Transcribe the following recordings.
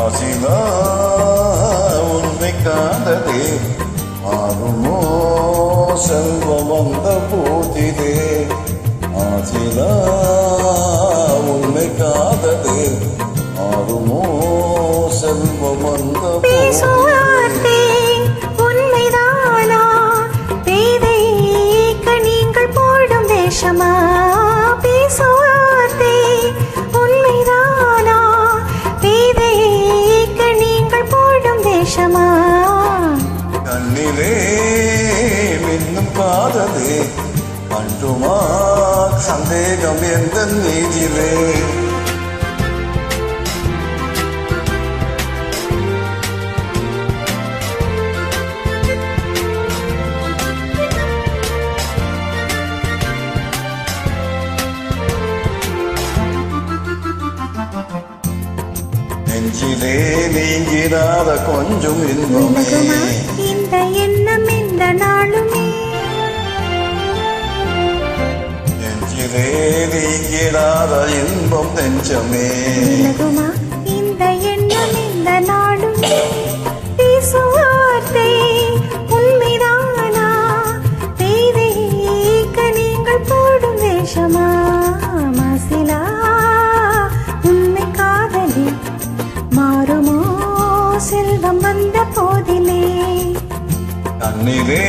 மாசிலா உண்மை காதலே மாறுமோ செல்வம் வந்த போதிலே மாசிலா உண்மை காதலே மாறுமோ செல்வம் வந்த பேசுவார்த்தே உண்மைதானா பேதைக்க நீங்கள் போடும் வேஷமா பேசுவார்த்தே உண்மைதானா பேதைக்க நீங்கள் போடும் வேஷமா கண்ணிலே மின்னும் காதலே அன்றுமா சந்தேகம் எந்த நீதிலே நெஞ்சிலே நீங்கிறாத கொஞ்சம் இன்பமே இந்த எண்ணம் இந்த நாளுமே நெஞ்சிலே நீங்கிறாத இன்பம் நெஞ்சமே விலகுமா இந்த எண்ணம் இந்த நாளுமே பேசுவார்த்தை உண்மைதானா பேதைக்க நீங்கள் போடும் வேஷமா மாசிலா உண்மை காதலி மாறுமோ செல்வம் வந்த போதிலே கண்ணிலே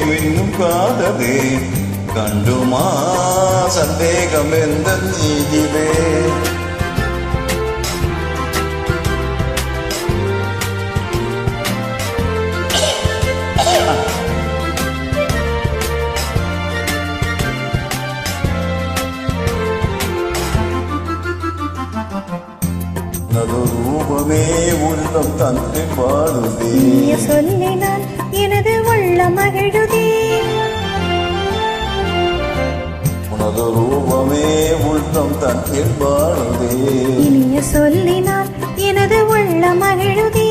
மின்னும் காதலே கண்டுமா சந்தேகம் எந்த நீதிலே ரூபமே உள்ளம் தன்னை பாடுதே சொல்லினான் எனது உள்ள மகிழுதே உனது ரூபமே உள்ளம் தன்னை பாடுதே இனிய சொல்லினான் எனது உள்ள மகிழுதே